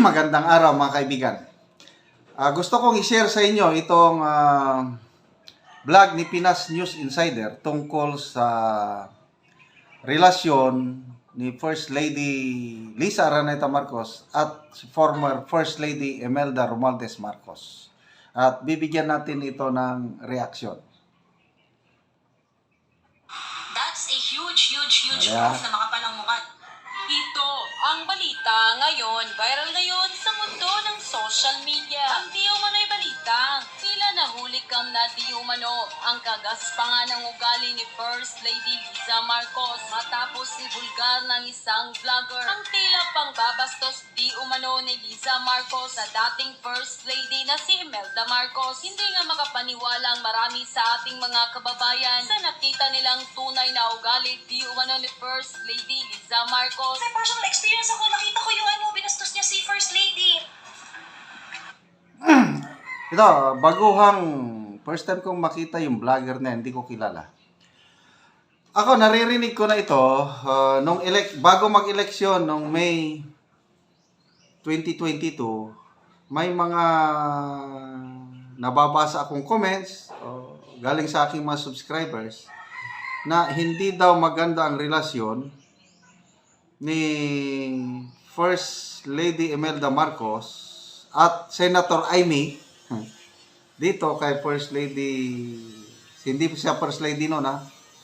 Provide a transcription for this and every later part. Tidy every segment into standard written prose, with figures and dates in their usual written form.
Magandang araw mga kaibigan. Gusto kong i-share sa inyo itong vlog ni Pinas News Insider tungkol sa relasyon ni First Lady Lisa Araneta Marcos at former First Lady Imelda Romualdez Marcos. At bibigyan natin ito ng reaksyon. That's a huge Kaya, proof na makapalang mukha. Ito ang balita ngayon. Viral ngayon sa mundo ng social media. Ang di umano'y balita. Tila nahuli kang na di umano ang kagaspangan ng ugali ni First Lady Liza Marcos matapos ibulgar ng isang vlogger. Ang tila pang babastos di umano ni Liza Marcos sa dating First Lady na si Imelda Marcos. Hindi nga makapaniwala ang marami sa ating mga kababayan sa nakita nilang tunay na ugali di umano ni First Lady Liza Marcos. May personal experience ako. Nakita ko yung binastos niya si First Lady. ito, baguhang first time kong makita yung vlogger na hindi ko kilala. Ako, naririnig ko na ito bago mag-eleksyon noong May 2022, may mga nababasa akong comments galing sa aking mga subscribers na hindi daw maganda ang relasyon ni First Lady Imelda Marcos at Senator Amy dito kay First Lady, hindi siya First Lady noon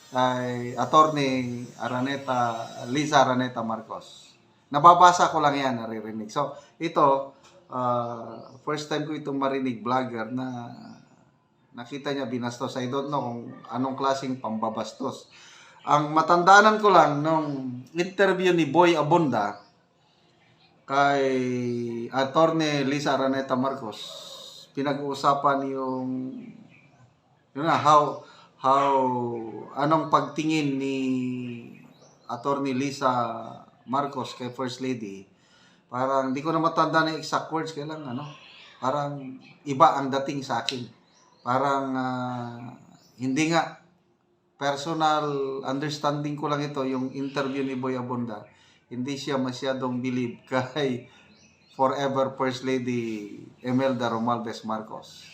kay Attorney Lisa Araneta Marcos. Nababasa ko lang yan, naririnig. So, ito, first time ko itong marinig vlogger na nakita niya binastos. I don't know kung anong klaseng pambabastos. Ang matandaanan ko lang nung interview ni Boy Abunda kay Attorney Lisa Araneta Marcos, pinag-uusapan yung anong pagtingin ni Attorney Lisa Marcos kay First Lady. Parang hindi ko na matanda na exact words, kailang parang iba ang dating sa akin. Parang hindi nga, personal understanding ko lang ito, yung interview ni Boy Abunda, hindi siya masyadong believe kay forever First Lady Imelda Romualdez Marcos.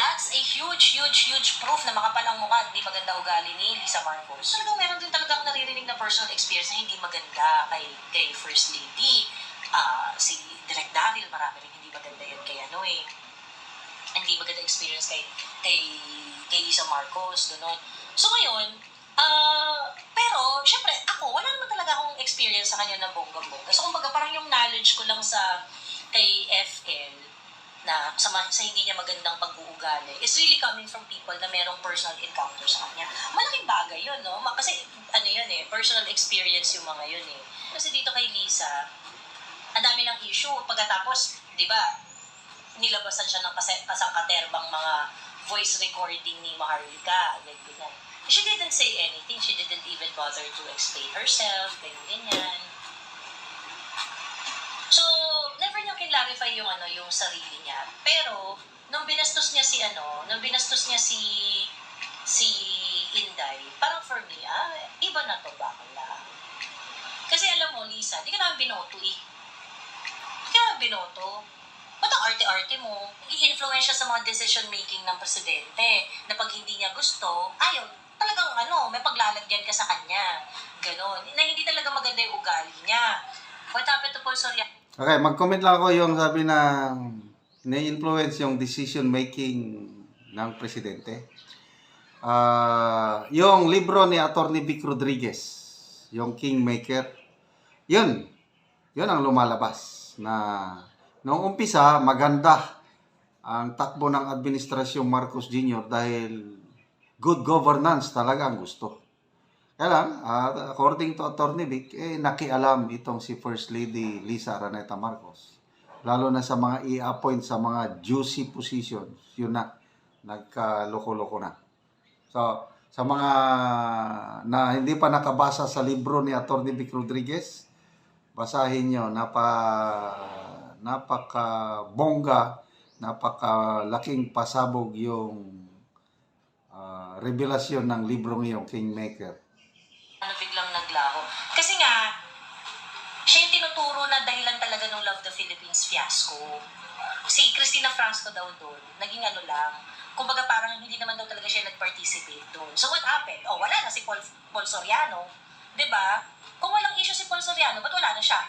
That's a huge proof na makapalang mukha at hindi maganda ugali ni Liza Marcos. Talagang meron din talaga akong naririnig na personal experience na hindi maganda kay First Lady. Si Direk Daryl, marami rin hindi maganda yun kay hindi maganda experience kay Liza Marcos, gano'n. So ngayon, pero syempre ako, wala naman talaga akong experience sa kanya na bonggang-bongga. So kumbaga parang yung knowledge ko lang kay FL na sa hindi niya magandang pag-uugali is really coming from people na merong personal encounter sa kanya. Malaking bagay yun, no? Kasi personal experience yung mga yun eh. Kasi dito kay Liza, ang dami ng issue. Pagkatapos, di ba, nilabasan siya ng kasangkaterbang mga voice recording ni Maharlika. Ganyan. She didn't say anything. She didn't even bother to explain herself. Ganyan. So, never niya clarify yung sarili niya. Pero, nung binastos niya si Inday, parang for me, iba na to, bakla. Kasi alam mo, Lisa, di ka naman binoto eh. Di ka naman binoto. Ba't ang arte-arte mo? I-influence siya sa mga decision-making ng presidente na pag hindi niya gusto, ayaw, talagang may paglalagyan ka sa kanya. Ganon. Na hindi talaga maganda yung ugali niya. What happened to Paul Soriano? Okay, mag-comment lang ako yung sabi na na-influence yung decision-making ng presidente. Yung libro ni Attorney Vic Rodriguez, yung Kingmaker, yun ang lumalabas na noong umpisa, maganda ang takbo ng administrasyong Marcos Jr. dahil good governance talaga ang gusto. Kaya lang, according to Attorney Vic, nakialam itong si First Lady Lisa Araneta Marcos. Lalo na sa mga i-appoint sa mga juicy positions, yun na, nagkaloko-loko na. So, sa mga na hindi pa nakabasa sa libro ni Attorney Vic Rodriguez, basahin nyo, napaka-bongga, napakalaking pasabog yung revelasyon ng librong iyong Kingmaker. Biglang naglaho. Kasi nga, siya yung tinuturo na dahilan talaga ng Love the Philippines fiasco. Si Cristina Franco daw doon, naging ano lang, kumbaga parang hindi naman daw talaga siya nag-participate doon. So what happened? Oh, wala na si Paul Soriano. 'Di ba? Kung walang issue si Paul Soriano, ba't wala na siya?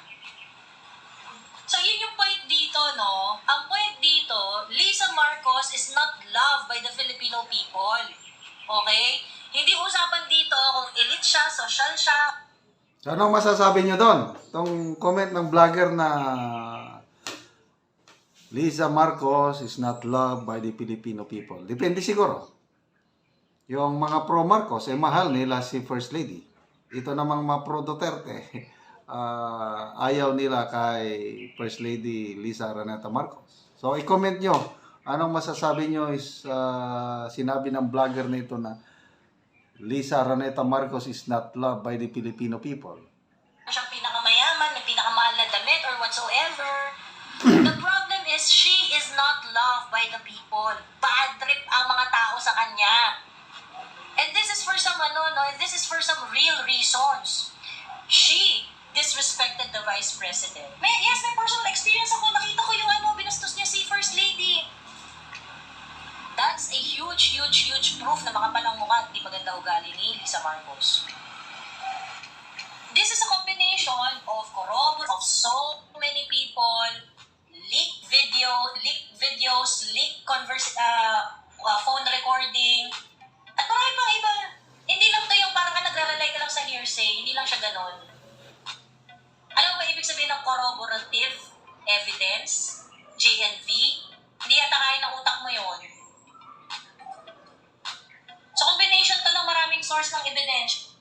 So yun yung point dito, no? Ang point dito, Lisa Marcos is not loved by the Filipino people. Okay? Hindi usapan dito kung elite siya, social siya. So, anong masasabi nyo doon? Itong comment ng vlogger na Lisa Marcos is not loved by the Filipino people. Depende siguro. Yung mga pro-Marcos, mahal nila si First Lady. Ito namang mga pro-Duterte, ayaw nila kay First Lady Lisa Araneta Marcos. So, i-comment nyo. Anong masasabi nyo is sinabi ng vlogger na ito na Lisa Araneta Marcos is not loved by the Filipino people. Siyang pinakamayaman, may pinakamahal na damit or whatsoever. The problem is she is not loved by the people. Bad trip ang mga tao sa kanya. And this is for some this is for some real reasons. She disrespected the Vice President. May personal experience ako. Nakita ko yung binastos niya si First Lady. That's a huge proof na makapalang mukha at di maganda ugali ni Lisa Marcos. This is a combination of corroboration of so many people, leaked videos, leaked phone recording, at marami pang iba. Hindi lang to yung parang nagrarely ka lang sa hearsay, hindi lang siya ganon. Alam mo ba ibig sabihin ng corroborative evidence? JNV? Hindi yata kaya ng utak mo yun. So combination to ng maraming source ng ebidensya.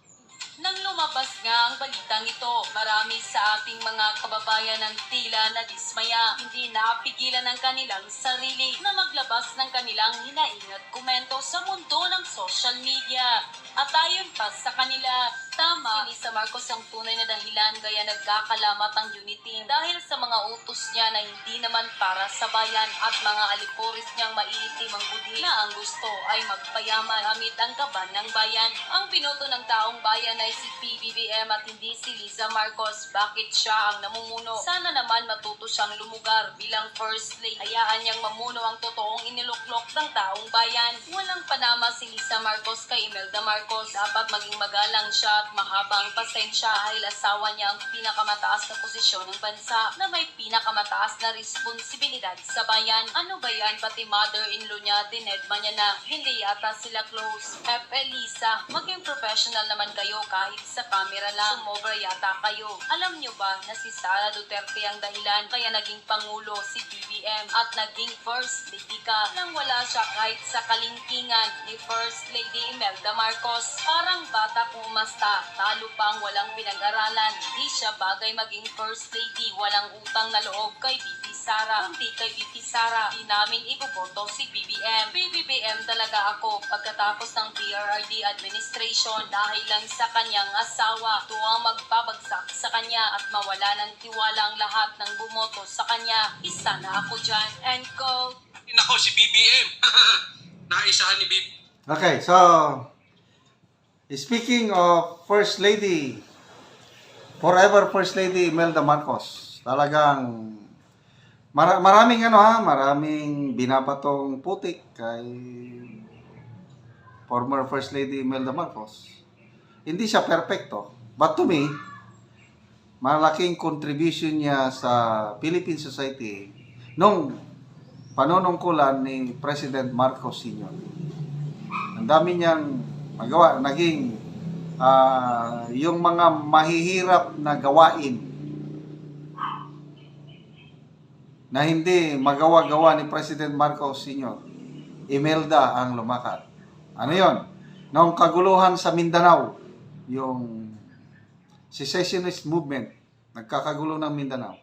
Nang lumabas nga ang balitang ito, marami sa ating mga kababayan ang tila na dismaya. Hindi napigilan ng kanilang sarili na maglabas ng kanilang hinaing at komento sa mundo ng social media. At ayon pa sa kanila, tama, si Lisa Marcos ang tunay na dahilan kaya nagkakalamat ang unity dahil sa mga utos niya na hindi naman para sa bayan at mga alipuris niyang maiitim ang budi na ang gusto ay magpayaman gamit ang kaban ng bayan. Ang binoto ng taong bayan ay si PBBM at hindi si Lisa Marcos. Bakit siya ang namumuno? Sana naman matuto siyang lumugar bilang First Lady. Hayaan niyang mamuno ang totoong iniluklok ng taong bayan. Walang panama si Lisa Marcos kay Imelda Marcos. Dapat maging magalang siya at mahabang pasensya dahil asawa niya ang pinakamataas na posisyon ng bansa na may pinakamataas na responsibilidad sa bayan. Ano ba yan? Pati mother-in-law niya, dinedma niya na. Hindi yata sila close. Lisa, maging professional naman kayo kahit sa camera lang. Sumobra yata kayo. Alam niyo ba na si Sara Duterte ang dahilan kaya naging Pangulo si BBM at naging First Lady ka nang wala siya kahit sa kalingkingan ni First Lady Imelda Marcos. Parang bata kung umasta, talo pang walang pinag-aralan. Di siya bagay maging First Lady, walang utang na loob kay BP Sara. Kundi kay BP Sara, di namin iboboto si BBM. BBM talaga ako pagkatapos ng PRRD administration dahil lang sa kanyang asawa. Ito ang magpabagsak sa kanya at mawala ng tiwala ang lahat ng bumoto sa kanya. Isa na ako dyan. And go. Nako, si BBM. Naisahan ni BBM. Okay, so speaking of First Lady, forever First Lady Imelda Marcos, talagang maraming binabatong putik kay former First Lady Imelda Marcos. Hindi siya perfecto, but to me, malaking contribution niya sa Philippine society nung panunungkulan ni President Marcos Sr. Ang dami niyang magawa, naging yung mga mahihirap na gawain na hindi magawa-gawa ni President Marcos Sr., Imelda ang lumakad. Ano yon? Noong kaguluhan sa Mindanao, yung secessionist movement, nagkakagulo ng Mindanao.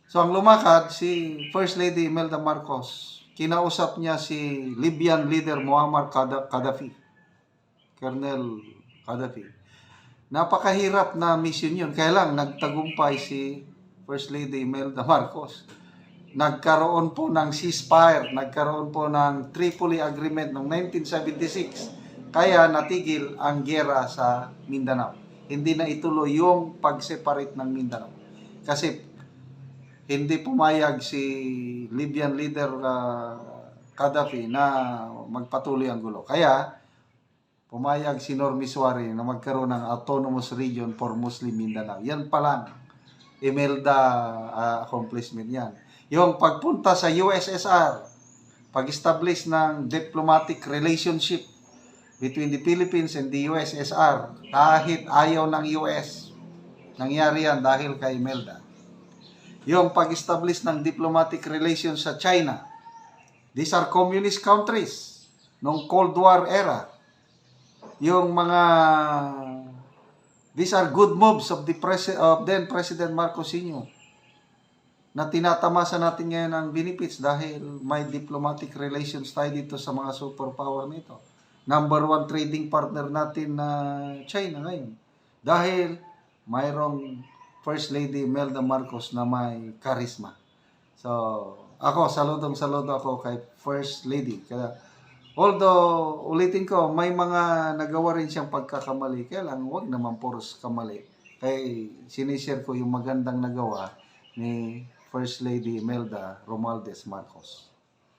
So ang lumakad, si First Lady Imelda Marcos, kinausap niya si Libyan leader Muammar Gaddafi, Colonel Gaddafi. Napakahirap na mission yun. Kaya lang, nagtagumpay si First Lady Imelda Marcos. Nagkaroon po ng ceasefire, nagkaroon po ng Tripoli Agreement noong 1976. Kaya natigil ang giyera sa Mindanao. Hindi na ituloy yung pag-separate ng Mindanao. Kasi hindi pumayag si Libyan leader Gaddafi na magpatuloy ang gulo. Kaya pumayag si Normi Suarez na magkaroon ng autonomous region for Muslim Mindanao. Yan pa lang, Imelda accomplishment yan. Yung pagpunta sa USSR, pag-establish ng diplomatic relationship between the Philippines and the USSR, kahit ayaw ng US, nangyari yan dahil kay Imelda. Yung pag-establish ng diplomatic relations sa China, these are communist countries noong Cold War era. Yung mga these are good moves of then President Marcos Sr. na tinatamasa natin ngayon ang benefits dahil may diplomatic relations tayo dito sa mga superpower nito. Number 1 trading partner natin na China ngayon. Dahil mayroong First Lady Imelda Marcos na may charisma. So, ako, saludo ako kay First Lady. Kaya, although, ulitin ko, may mga nagawa rin siyang pagkakamali. Kaya lang, huwag naman puros kamali. Kaya, sinishare ko yung magandang nagawa ni First Lady Imelda Romualdez Marcos.